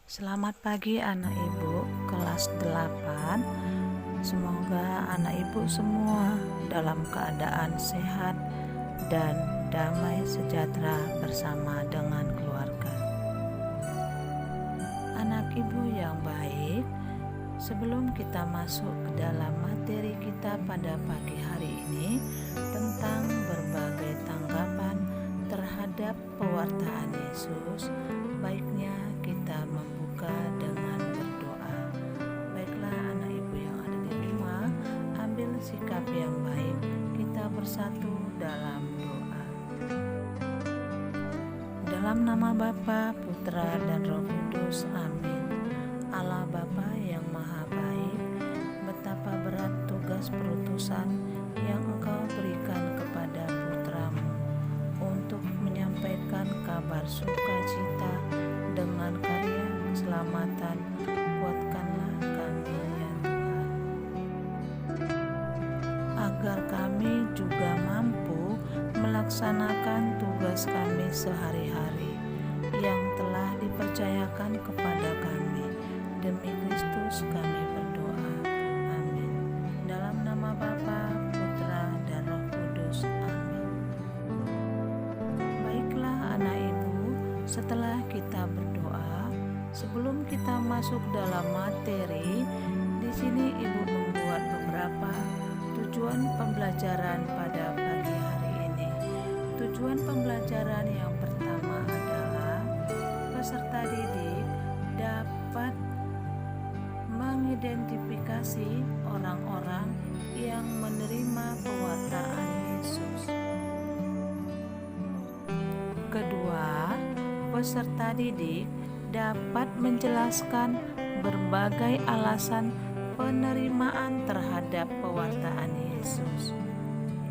Selamat pagi anak ibu kelas 8. Semoga anak ibu semua dalam keadaan sehat dan damai sejahtera bersama dengan keluarga. Anak ibu yang baik, sebelum kita masuk ke dalam materi kita pada pagi hari ini tentang berbagai tanggapan terhadap pewartaan Yesus, baiknya kita membuka dengan berdoa. Baiklah anak ibu yang ada di rumah, ambil sikap yang baik, kita bersatu dalam doa. Dalam nama Bapa, Putra, dan Roh Kudus, amin. Allah Bapa yang maha baik, betapa berat tugas perutusan yang Engkau berikan kepada putramu untuk menyampaikan kabar sukacita dengan karya keselamatan. Kuatkanlah kami ya Tuhan, agar kami juga mampu melaksanakan tugas kami sehari-hari yang telah dipercayakan kepada kami. Demi Kristus kami berdoa, amin. Dalam nama Bapa, Putra, dan Roh Kudus, amin. Baiklah anak ibu, setelah kita berdoa, sebelum kita masuk dalam materi, di sini ibu membuat beberapa tujuan pembelajaran pada pagi hari ini. Tujuan pembelajaran yang pertama adalah peserta didik dapat mengidentifikasi orang-orang yang menerima pewartaan Yesus. Kedua, peserta didik dapat menjelaskan berbagai alasan penerimaan terhadap pewartaan Yesus.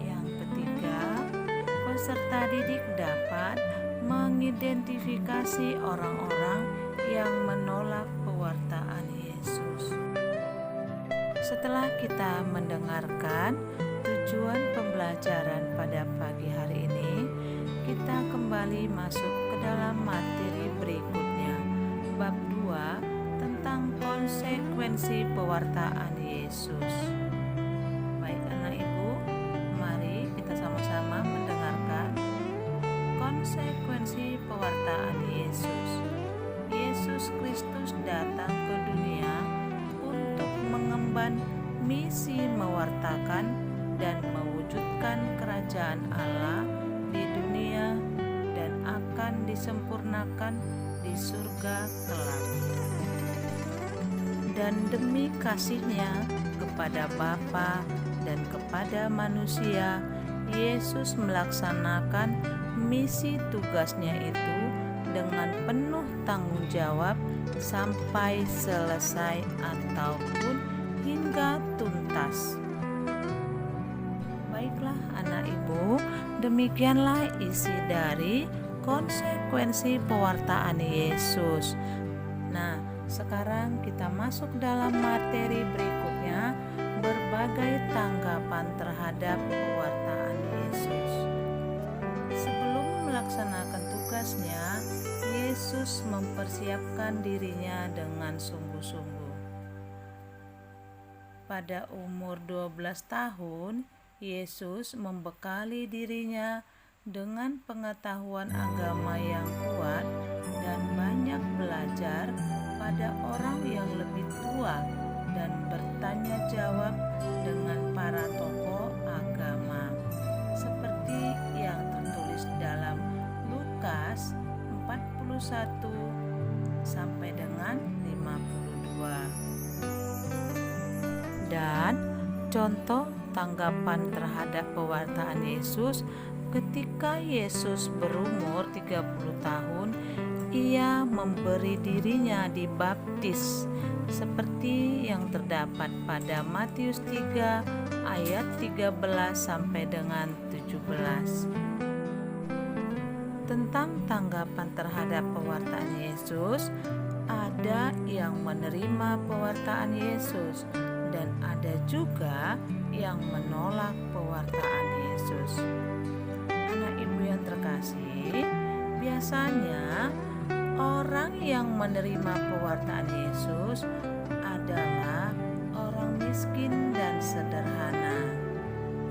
Yang ketiga, peserta didik dapat mengidentifikasi orang-orang yang menolak pewartaan Yesus. Setelah kita mendengarkan tujuan pembelajaran pada pagi hari ini, kita kembali masuk ke dalam materi berikutnya, bab 2 tentang konsekuensi pewartaan Yesus. Baik anak ibu, mari kita sama-sama mendengarkan konsekuensi pewartaan Yesus. Yesus Kristus datang ke dunia untuk mengemban misi mewartakan dan mewujudkan kerajaan Allah di dunia dan akan disempurnakan di surga kelak. Dan demi kasihnya kepada Bapa dan kepada manusia, Yesus melaksanakan misi tugasnya itu dengan penuh tanggung jawab sampai selesai ataupun hingga tuntas. Baiklah anak ibu, demikianlah isi dari konsekuensi pewartaan Yesus. Nah, sekarang kita masuk dalam materi berikutnya, berbagai tanggapan terhadap pewartaan Yesus. Sebelum melaksanakan tugasnya, Yesus mempersiapkan dirinya dengan sungguh-sungguh. Pada umur 12 tahun, Yesus membekali dirinya dengan pengetahuan agama yang kuat dan banyak belajar pada orang yang lebih tua dan bertanya jawab dengan para tokoh agama, seperti yang tertulis dalam Lukas 41 sampai dengan 52. Dan contoh tanggapan terhadap pewartaan Yesus ketika Yesus berumur 30 tahun, ia memberi dirinya dibaptis seperti yang terdapat pada Matius 3 ayat 13 sampai dengan 17. Tentang tanggapan terhadap pewartaan Yesus, ada yang menerima pewartaan Yesus dan ada juga yang menolak pewartaan Yesus. Anak ibu yang terkasih, biasanya Orang yang menerima pewartaan Yesus adalah orang miskin dan sederhana.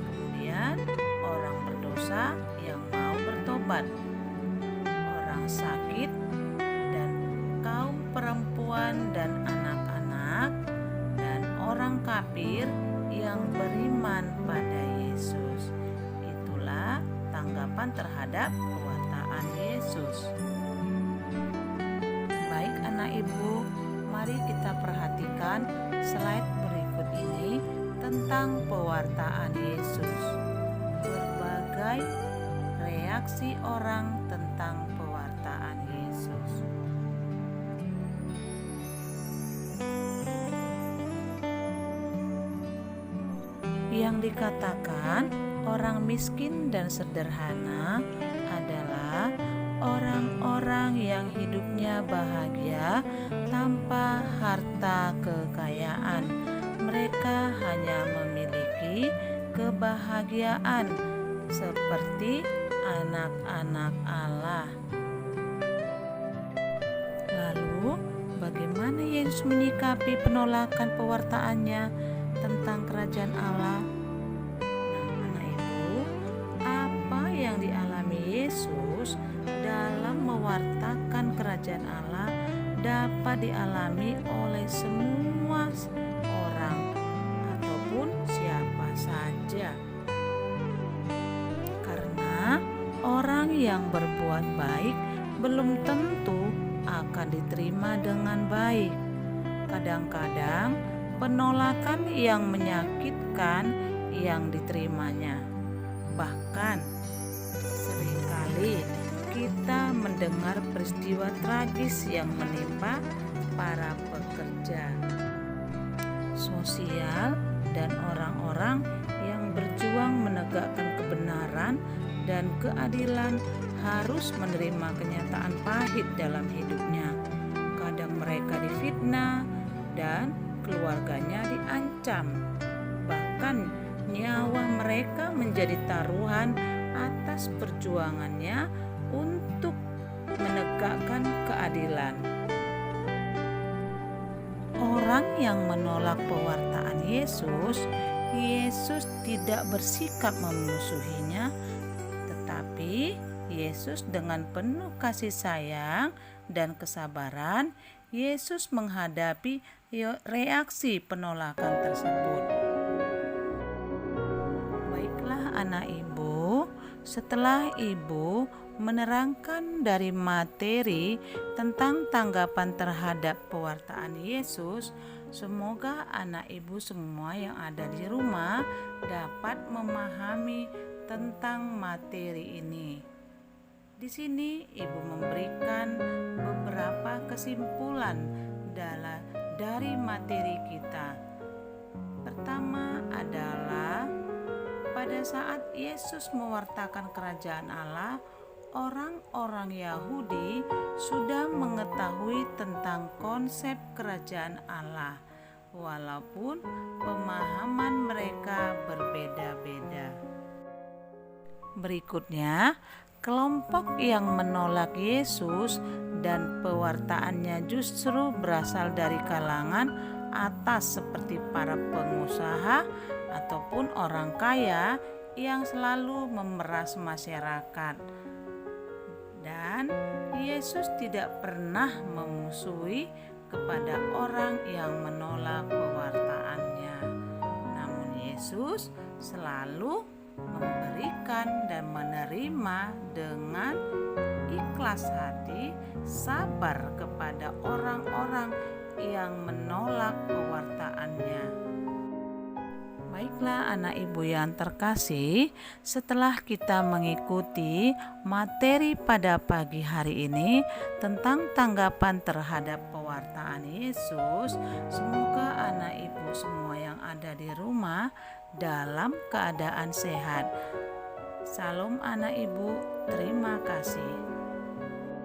Kemudian orang berdosa yang mau bertobat, orang sakit dan kaum perempuan dan anak-anak, dan orang kafir yang beriman pada Yesus. Itulah tanggapan terhadap pewartaan Yesus. Baik anak ibu, mari kita perhatikan slide berikut ini tentang pewartaan Yesus. Berbagai reaksi orang tentang pewartaan Yesus. Yang dikatakan orang miskin dan sederhana adalah orang-orang yang hidupnya bahagia tanpa harta kekayaan. Mereka hanya memiliki kebahagiaan seperti anak-anak Allah. Lalu, bagaimana Yesus menyikapi penolakan pewartaannya tentang kerajaan Allah? Anak ibu, apa yang dialami Yesus dalam mewartakan kerajaan Allah dapat dialami oleh semua orang ataupun siapa saja. Karena orang yang berbuat baik belum tentu akan diterima dengan baik. Kadang-kadang penolakan yang menyakitkan yang diterimanya. Bahkan seringkali kita mendengar peristiwa tragis yang menimpa para pekerja sosial dan orang-orang yang berjuang menegakkan kebenaran dan keadilan harus menerima kenyataan pahit dalam hidupnya. Kadang mereka difitnah dan keluarganya diancam. Bahkan nyawa mereka menjadi taruhan atas perjuangannya untuk menegakkan keadilan. Orang yang menolak pewartaan Yesus, Yesus tidak bersikap memusuhinya, tetapi Yesus dengan penuh kasih sayang dan kesabaran, Yesus menghadapi reaksi penolakan tersebut. Baiklah anak ibu, setelah ibu menerangkan dari materi tentang tanggapan terhadap pewartaan Yesus, semoga anak ibu semua yang ada di rumah dapat memahami tentang materi ini. Di sini ibu memberikan beberapa kesimpulan dari materi kita. Pertama adalah pada saat Yesus mewartakan kerajaan Allah, orang-orang Yahudi sudah mengetahui tentang konsep kerajaan Allah, walaupun pemahaman mereka berbeda-beda. Berikutnya, kelompok yang menolak Yesus dan pewartaannya justru berasal dari kalangan atas seperti para pengusaha ataupun orang kaya yang selalu memeras masyarakat. Dan Yesus tidak pernah memusuhi kepada orang yang menolak pewartaannya. Namun Yesus selalu memberikan dan menerima dengan ikhlas hati, sabar kepada orang-orang yang menolak pewartaannya. Baiklah anak ibu yang terkasih, setelah kita mengikuti materi pada pagi hari ini tentang tanggapan terhadap pewartaan Yesus, semoga anak ibu semua yang ada di rumah dalam keadaan sehat. Salam anak ibu, terima kasih.